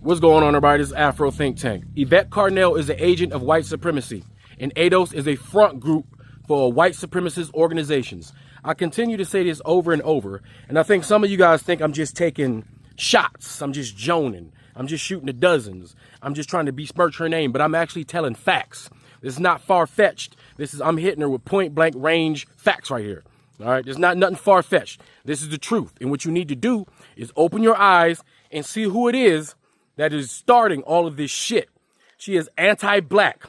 What's going on, everybody? This is Afro Think Tank. Yvette Carnell is an agent of white supremacy, and ADOS is a front group for white supremacist organizations. I continue to say this over and over, and I think some of you guys think I'm just taking shots. I'm just joning. I'm just shooting the dozens. I'm just trying to besmirch her name, but I'm actually telling facts. This is not far-fetched. I'm hitting her with point-blank range facts right here. All right, there's not nothing far-fetched. This is the truth, and what you need to do is open your eyes and see who it is that is starting all of this shit. She is anti-black.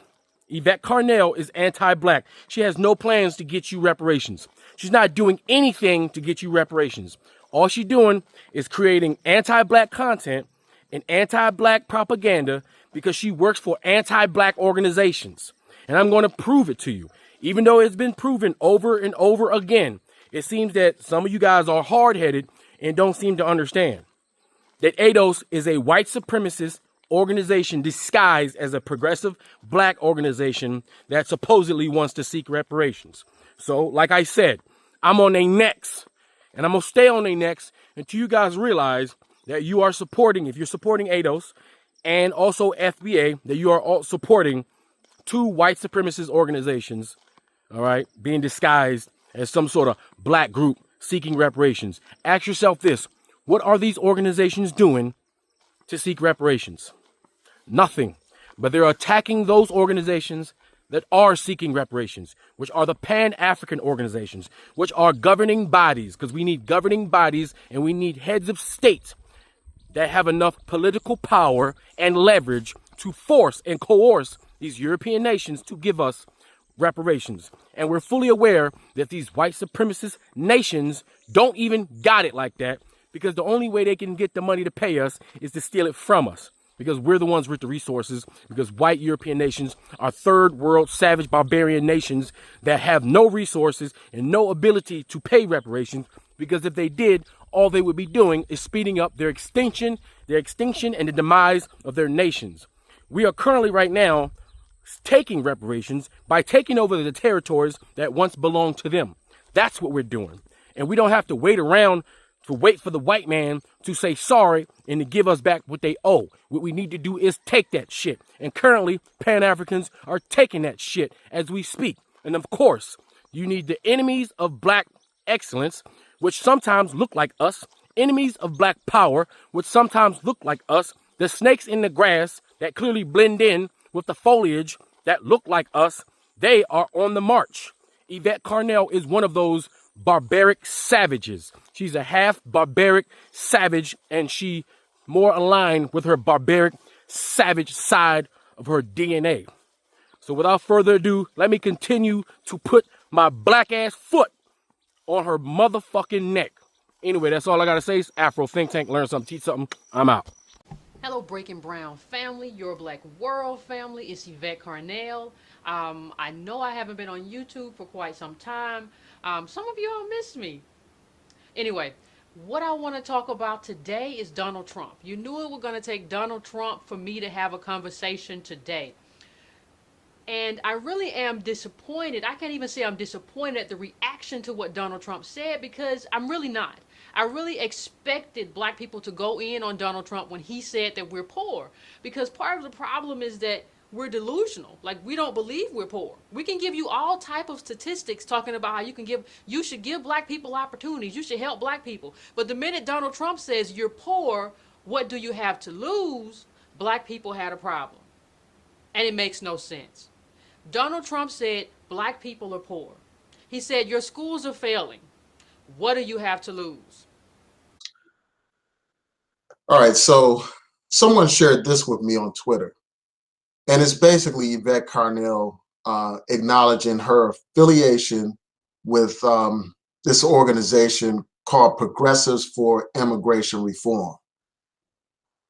Yvette Carnell is anti-black. She has no plans to get you reparations. She's not doing anything to get you reparations. All she's doing is creating anti-black content and anti-black propaganda because she works for anti-black organizations. And I'm going to prove it to you. Even though it's been proven over and over again, it seems that some of you guys are hard-headed and don't seem to understand that ADOS is a white supremacist organization disguised as a progressive black organization that supposedly wants to seek reparations. So, like I said, I'm on their necks, and I'm going to stay on their necks until you guys realize that you are supporting, if you're supporting ADOS and also FBA, that you are all supporting two white supremacist organizations, all right, being disguised as some sort of black group seeking reparations. Ask yourself this: what are these organizations doing to seek reparations? Nothing. But they're attacking those organizations that are seeking reparations, which are the Pan-African organizations, which are governing bodies, because we need governing bodies and we need heads of state that have enough political power and leverage to force and coerce these European nations to give us reparations. And we're fully aware that these white supremacist nations don't even got it like that, because the only way they can get the money to pay us is to steal it from us, because we're the ones with the resources, because white European nations are third world savage barbarian nations that have no resources and no ability to pay reparations, because if they did, all they would be doing is speeding up their extinction and the demise of their nations. We are currently right now taking reparations by taking over the territories that once belonged to them. That's what we're doing. And we don't have to wait for the white man to say sorry and to give us back what they owe. What we need to do is take that shit. And currently, Pan-Africans are taking that shit as we speak. And of course, you need the enemies of black excellence, which sometimes look like us, enemies of black power, which sometimes look like us, the snakes in the grass that clearly blend in with the foliage that look like us. They are on the march. Yvette Carnell is one of those barbaric savages. She's a half barbaric savage, and she more aligned with her barbaric savage side of her DNA. So without further ado, let me continue to put my black ass foot on her motherfucking neck. Anyway, that's all I gotta say. It's Afro Think Tank. Learn something, teach something. I'm out. Hello, Breaking Brown family, your Black World family. It's Yvette Carnell. I know I haven't been on YouTube for quite some time. Some of you all missed me. Anyway, what I want to talk about today is Donald Trump. You knew it was going to take Donald Trump for me to have a conversation today. And I really am disappointed. I can't even say I'm disappointed at the reaction to what Donald Trump said, because I'm really not. I really expected black people to go in on Donald Trump when he said that we're poor, because part of the problem is that we're delusional. Like, we don't believe we're poor. We can give you all type of statistics talking about how you should give black people opportunities. You should help black people. But the minute Donald Trump says you're poor, what do you have to lose? Black people had a problem. And it makes no sense. Donald Trump said black people are poor. He said your schools are failing. What do you have to lose? All right, so someone shared this with me on Twitter, and it's basically Yvette Carnell acknowledging her affiliation with this organization called Progressives for Immigration Reform.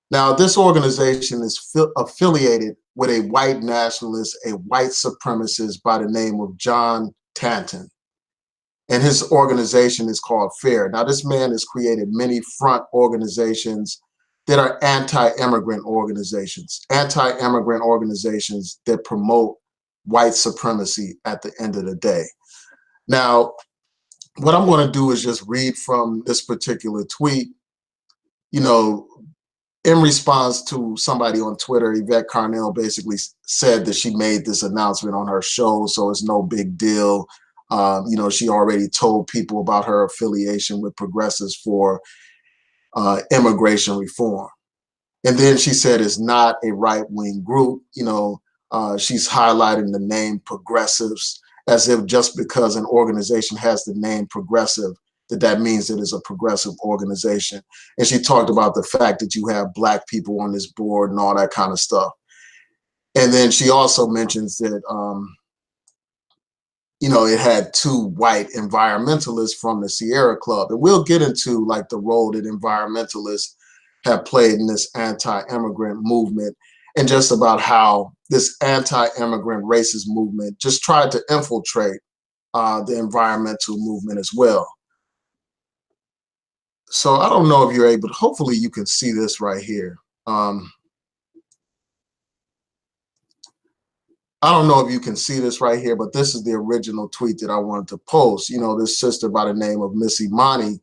Now, this organization is affiliated with a white nationalist, a white supremacist by the name of John Tanton. And his organization is called FAIR. Now, this man has created many front organizations that are anti-immigrant organizations that promote white supremacy at the end of the day. Now, what I'm going to do is just read from this particular tweet. You know, in response to somebody on Twitter, Yvette Carnell basically said that she made this announcement on her show, so it's no big deal. She already told people about her affiliation with Progressives for immigration reform. And then she said it's not a right-wing group. She's highlighting the name Progressives as if just because an organization has the name Progressive, that means it is a progressive organization. And she talked about the fact that you have Black people on this board and all that kind of stuff. And then she also mentions that, it had two white environmentalists from the Sierra Club. And we'll get into like the role that environmentalists have played in this anti-immigrant movement, and just about how this anti-immigrant racist movement just tried to infiltrate the environmental movement as well. So I don't know if you're able to, hopefully you can see this right here. I don't know if you can see this right here, but this is the original tweet that I wanted to post. This sister by the name of Miss Imani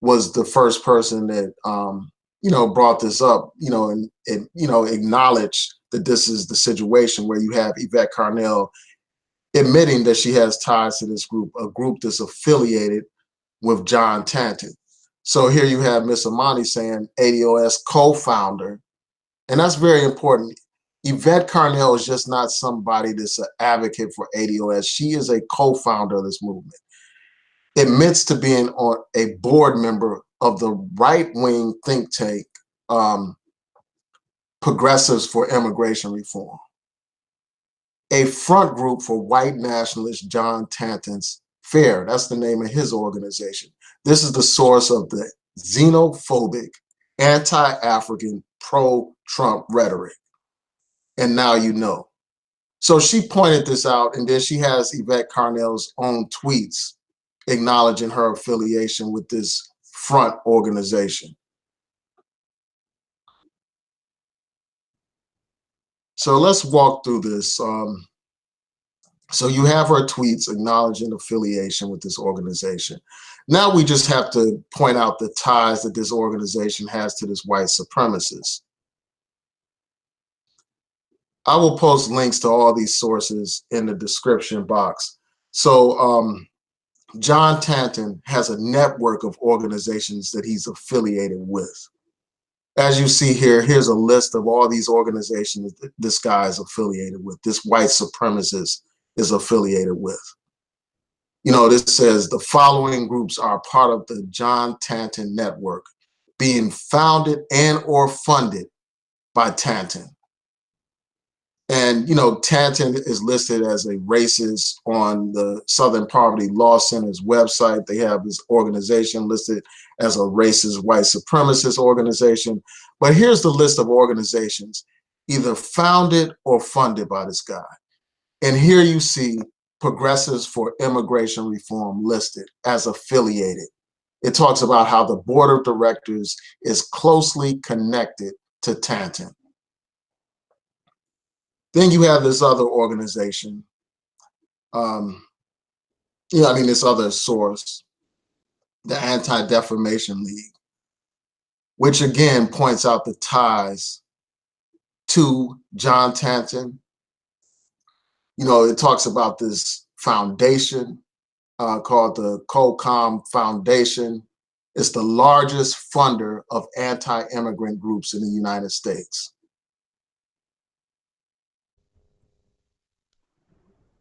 was the first person that, brought this up, and acknowledged that this is the situation where you have Yvette Carnell admitting that she has ties to this group, a group that's affiliated with John Tanton. So here you have Miss Imani saying ADOS co-founder, and that's very important. Yvette Carnell is just not somebody that's an advocate for ADOS. She is a co-founder of this movement. Admits to being on a board member of the right-wing think tank, Progressives for Immigration Reform, a front group for white nationalist John Tanton's FAIR. That's the name of his organization. This is the source of the xenophobic, anti-African, pro-Trump rhetoric. And now you know. So she pointed this out, and then she has Yvette Carnell's own tweets acknowledging her affiliation with this front organization. So let's walk through this. So you have her tweets acknowledging affiliation with this organization. Now we just have to point out the ties that this organization has to this white supremacist. I will post links to all these sources in the description box. So John Tanton has a network of organizations that he's affiliated with. As you see here, here's a list of all these organizations that this guy is affiliated with, this white supremacist is affiliated with. This says the following groups are part of the John Tanton network, being founded and or funded by Tanton. And, Tanton is listed as a racist on the Southern Poverty Law Center's website. They have this organization listed as a racist white supremacist organization. But here's the list of organizations either founded or funded by this guy. And here you see Progressives for Immigration Reform listed as affiliated. It talks about how the board of directors is closely connected to Tanton. Then you have this other organization, this other source, the Anti-Defamation League, which again points out the ties to John Tanton. It talks about this foundation called the COCOM Foundation. It's the largest funder of anti-immigrant groups in the United States.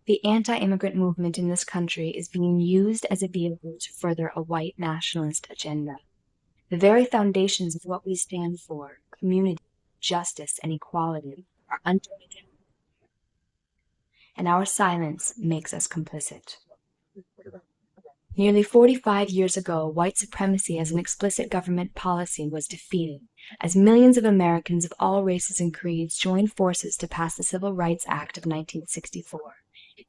The anti-immigrant movement in this country is being used as a vehicle to further a white nationalist agenda. The very foundations of what we stand for, community, justice, and equality, are under attack. And our silence makes us complicit. Nearly 45 years ago, white supremacy as an explicit government policy was defeated, as millions of Americans of all races and creeds joined forces to pass the Civil Rights Act of 1964.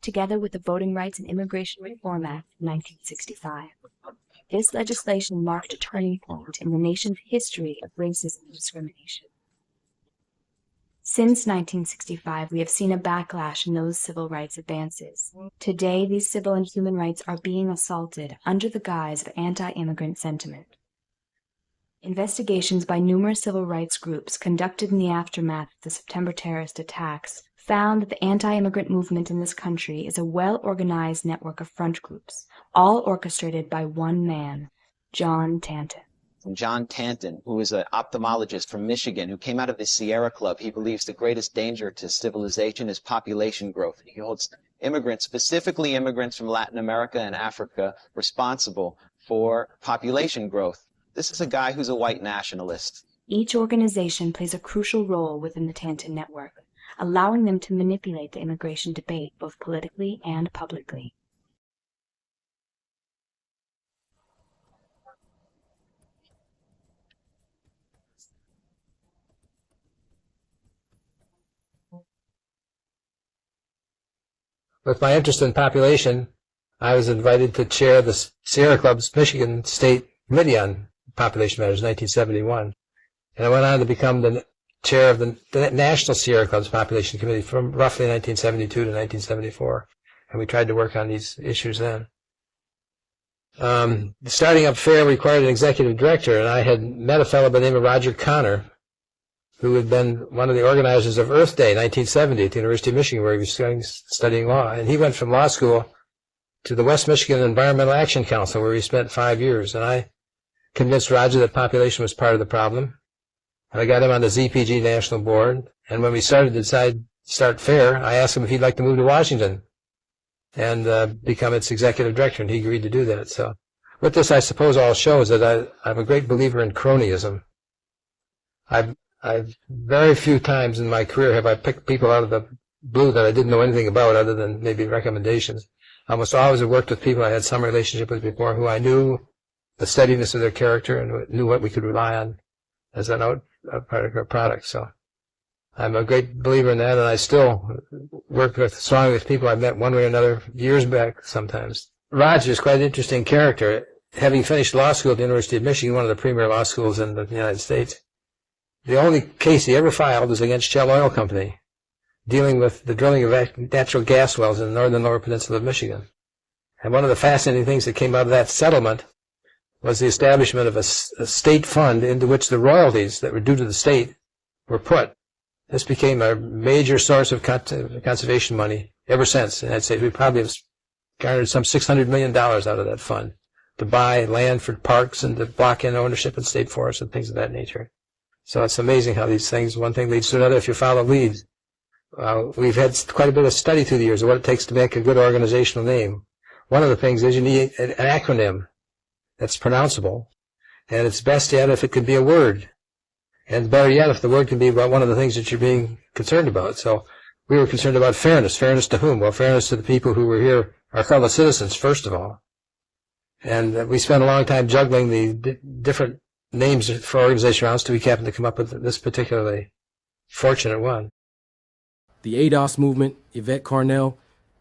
Together with the Voting Rights and Immigration Reform Act of 1965. This legislation marked a turning point in the nation's history of racism and discrimination. Since 1965, we have seen a backlash in those civil rights advances. Today, these civil and human rights are being assaulted under the guise of anti-immigrant sentiment. Investigations by numerous civil rights groups conducted in the aftermath of the September terrorist attacks found that the anti-immigrant movement in this country is a well-organized network of front groups, all orchestrated by one man, John Tanton. John Tanton, who is an ophthalmologist from Michigan, who came out of the Sierra Club. He believes the greatest danger to civilization is population growth. He holds immigrants, specifically immigrants from Latin America and Africa, responsible for population growth. This is a guy who's a white nationalist. Each organization plays a crucial role within the Tanton network, allowing them to manipulate the immigration debate both politically and publicly. With my interest in population, I was invited to chair the Sierra Club's Michigan State Committee on Population Matters in 1971. And I went on to become the chair of the National Sierra Club's Population Committee from roughly 1972 to 1974. And we tried to work on these issues then. Starting up FAIR required an executive director, and I had met a fellow by the name of Roger Connor, who had been one of the organizers of Earth Day 1970 at the University of Michigan, where he was studying law. And he went from law school to the West Michigan Environmental Action Council, where he spent 5 years. And I convinced Roger that population was part of the problem. And I got him on the ZPG National Board. And when we started to start FAIR, I asked him if he'd like to move to Washington and become its executive director, and he agreed to do that. So with this, I suppose all shows that I'm a great believer in cronyism. I've very few times in my career have I picked people out of the blue that I didn't know anything about other than maybe recommendations. I almost always have worked with people I had some relationship with before who I knew the steadiness of their character and knew what we could rely on as an product. So I'm a great believer in that, and I still work strongly with people I've met one way or another years back sometimes. Roger is quite an interesting character. Having finished law school at the University of Michigan, one of the premier law schools in the United States, the only case he ever filed was against Shell Oil Company, dealing with the drilling of natural gas wells in the northern lower peninsula of Michigan. And one of the fascinating things that came out of that settlement was the establishment of a state fund into which the royalties that were due to the state were put. This became a major source of conservation money ever since. And I'd say we probably have garnered some $600 million out of that fund to buy land for parks and to block in ownership in state forests and things of that nature. So it's amazing how these things, one thing leads to another if you follow leads. We've had quite a bit of study through the years of what it takes to make a good organizational name. One of the things is you need an acronym that's pronounceable, and it's best yet if it could be a word. And better yet if the word can be about one of the things that you're being concerned about. So we were concerned about fairness. Fairness to whom? Well, fairness to the people who were here, our fellow citizens, first of all. And we spent a long time juggling the different names for organization rounds till we happened to come up with this particularly fortunate one. The ADOS movement, Yvette Carnell,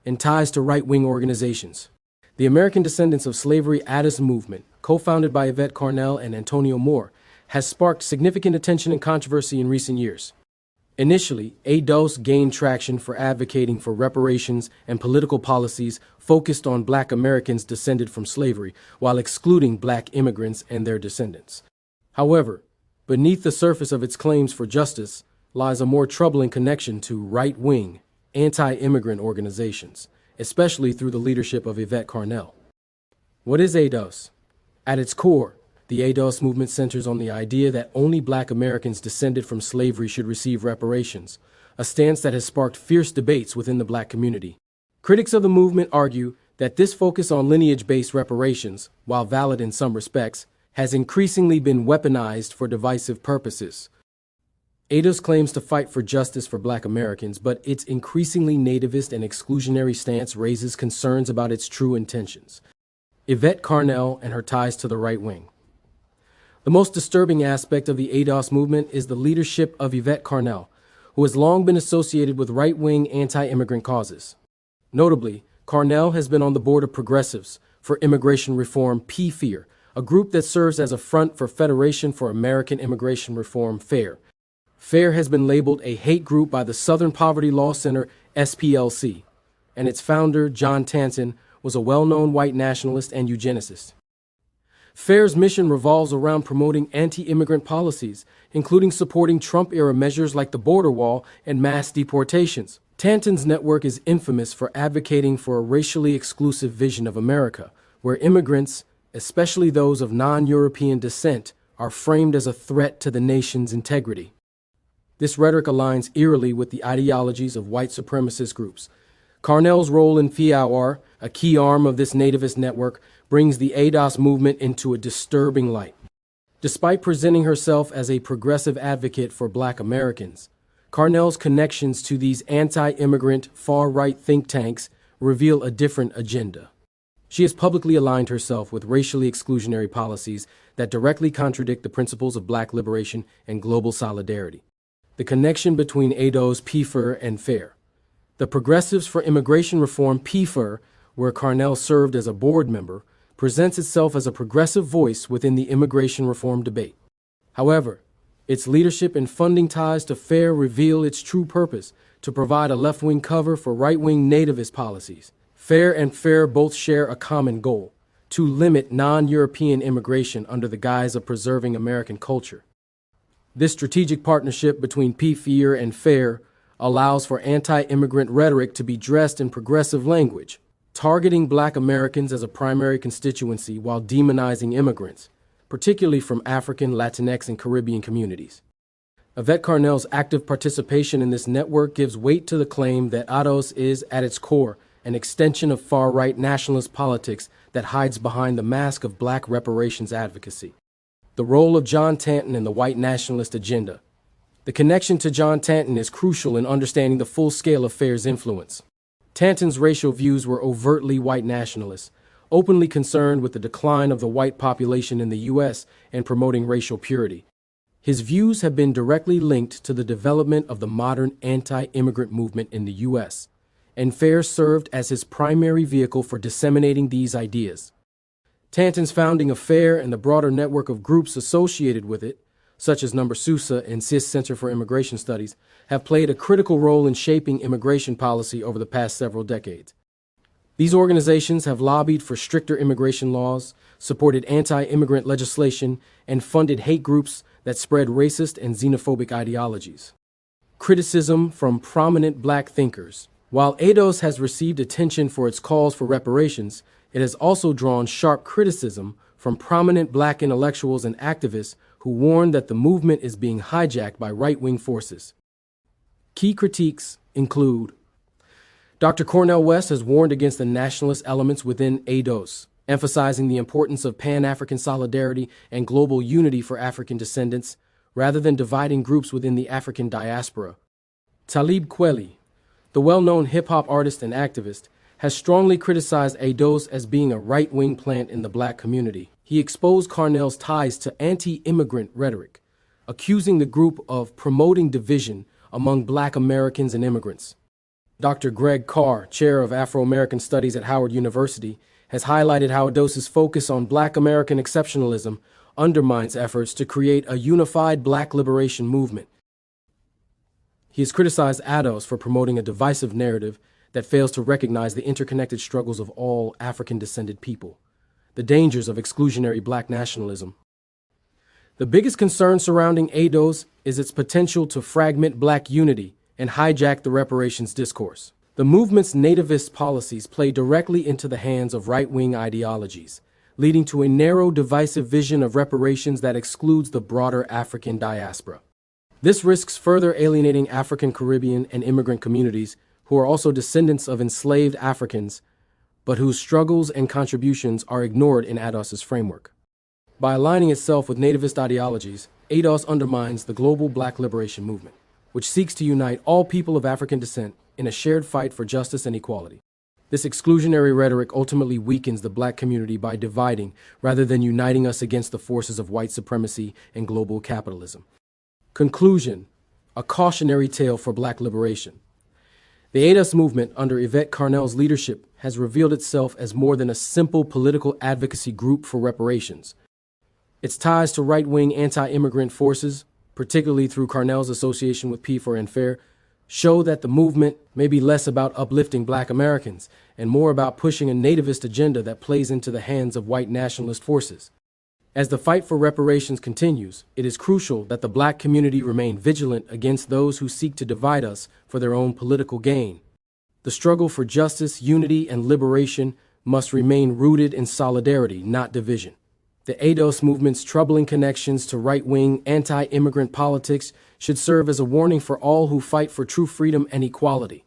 and ties to right-wing organizations. The American Descendants of Slavery ADOS movement, co-founded by Yvette Carnell and Antonio Moore, has sparked significant attention and controversy in recent years. Initially, ADOS gained traction for advocating for reparations and political policies focused on Black Americans descended from slavery, while excluding Black immigrants and their descendants. However, beneath the surface of its claims for justice lies a more troubling connection to right-wing, anti-immigrant organizations, especially through the leadership of Yvette Carnell. What is ADOS? At its core, the ADOS movement centers on the idea that only Black Americans descended from slavery should receive reparations, a stance that has sparked fierce debates within the Black community. Critics of the movement argue that this focus on lineage-based reparations, while valid in some respects, has increasingly been weaponized for divisive purposes. ADOS claims to fight for justice for Black Americans, but its increasingly nativist and exclusionary stance raises concerns about its true intentions. Yvette Carnell and her ties to the right wing. The most disturbing aspect of the ADOS movement is the leadership of Yvette Carnell, who has long been associated with right-wing anti-immigrant causes. Notably, Carnell has been on the board of Progressives for Immigration Reform (PFEAR), a group that serves as a front for Federation for American Immigration Reform (FAIR). FAIR has been labeled a hate group by the Southern Poverty Law Center (SPLC), and its founder, John Tanton, was a well-known white nationalist and eugenicist. FAIR's mission revolves around promoting anti-immigrant policies, including supporting Trump-era measures like the border wall and mass deportations. Tanton's network is infamous for advocating for a racially exclusive vision of America, where immigrants, especially those of non-European descent, are framed as a threat to the nation's integrity. This rhetoric aligns eerily with the ideologies of white supremacist groups. Carnell's role in FIAR, a key arm of this nativist network, brings the ADOS movement into a disturbing light. Despite presenting herself as a progressive advocate for Black Americans, Carnell's connections to these anti-immigrant, far-right think tanks reveal a different agenda. She has publicly aligned herself with racially exclusionary policies that directly contradict the principles of Black liberation and global solidarity. The connection between ADOS, PFIR, and FAIR. The Progressives for Immigration Reform, PFIR, where Carnell served as a board member, presents itself as a progressive voice within the immigration reform debate. However, its leadership and funding ties to FAIR reveal its true purpose to provide a left-wing cover for right-wing nativist policies. FAIR and FAIR both share a common goal: to limit non-European immigration under the guise of preserving American culture. This strategic partnership between PFIR and FAIR allows for anti-immigrant rhetoric to be dressed in progressive language, targeting Black Americans as a primary constituency while demonizing immigrants, particularly from African, Latinx, and Caribbean communities. Yvette Carnell's active participation in this network gives weight to the claim that ADOS is, at its core, an extension of far-right nationalist politics that hides behind the mask of Black reparations advocacy. The role of John Tanton in the white nationalist agenda. The connection to John Tanton is crucial in understanding the full scale of FAIR's influence. Tanton's racial views were overtly white nationalists, openly concerned with the decline of the white population in the U.S. and promoting racial purity. His views have been directly linked to the development of the modern anti-immigrant movement in the U.S., and FAIR served as his primary vehicle for disseminating these ideas. Tanton's founding of FAIR and the broader network of groups associated with it, such as Number Sousa and CIS Center for Immigration Studies, have played a critical role in shaping immigration policy over the past several decades. These organizations have lobbied for stricter immigration laws, supported anti-immigrant legislation, and funded hate groups that spread racist and xenophobic ideologies. Criticism from prominent Black thinkers. While ADOS has received attention for its calls for reparations, it has also drawn sharp criticism from prominent Black intellectuals and activists who warn that the movement is being hijacked by right-wing forces. Key critiques include: Dr. Cornel West has warned against the nationalist elements within ADOS, emphasizing the importance of Pan-African solidarity and global unity for African descendants, rather than dividing groups within the African diaspora. Talib Kweli, the well-known hip-hop artist and activist, has strongly criticized ADOS as being a right-wing plant in the Black community. He exposed Carnell's ties to anti-immigrant rhetoric, accusing the group of promoting division among Black Americans and immigrants. Dr. Greg Carr, chair of Afro-American Studies at Howard University, has highlighted how ADOS's focus on Black American exceptionalism undermines efforts to create a unified Black liberation movement. He has criticized ADOS for promoting a divisive narrative that fails to recognize the interconnected struggles of all African-descended people, the dangers of exclusionary Black nationalism. The biggest concern surrounding ADOS is its potential to fragment Black unity and hijack the reparations discourse. The movement's nativist policies play directly into the hands of right-wing ideologies, leading to a narrow, divisive vision of reparations that excludes the broader African diaspora. This risks further alienating African, Caribbean, and immigrant communities who are also descendants of enslaved Africans, but whose struggles and contributions are ignored in ADOS's framework. By aligning itself with nativist ideologies, ADOS undermines the global Black liberation movement, which seeks to unite all people of African descent in a shared fight for justice and equality. This exclusionary rhetoric ultimately weakens the Black community by dividing rather than uniting us against the forces of white supremacy and global capitalism. Conclusion: a cautionary tale for Black liberation. The ADOS movement, under Yvette Carnell's leadership, has revealed itself as more than a simple political advocacy group for reparations. Its ties to right-wing anti-immigrant forces, particularly through Carnell's association with PFIR and FAIR, show that the movement may be less about uplifting Black Americans and more about pushing a nativist agenda that plays into the hands of white nationalist forces. As the fight for reparations continues, it is crucial that the black community remain vigilant against those who seek to divide us for their own political gain. The struggle for justice, unity, and liberation must remain rooted in solidarity, not division. The ADOS movement's troubling connections to right-wing, anti-immigrant politics should serve as a warning for all who fight for true freedom and equality.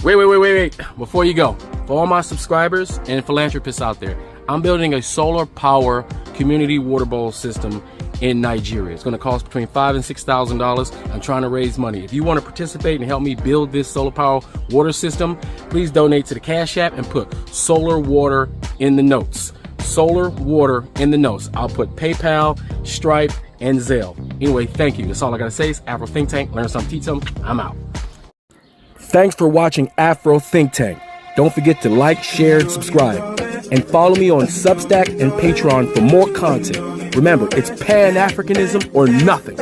Wait. Before you go, for all my subscribers and philanthropists out there, I'm building a solar power community water bowl system in Nigeria. It's going to cost between $5,000 and $6,000. I'm trying to raise money. If you want to participate and help me build this solar power water system, please donate to the Cash App and put solar water in the notes. Solar water in the notes. I'll put PayPal, Stripe, and Zelle. Anyway, thank you. That's all I got to say. It's Afro Think Tank. Learn something, teach something. I'm out. Thanks for watching Afro Think Tank. Don't forget to like, share, and subscribe. And follow me on Substack and Patreon for more content. Remember, it's Pan-Africanism or nothing.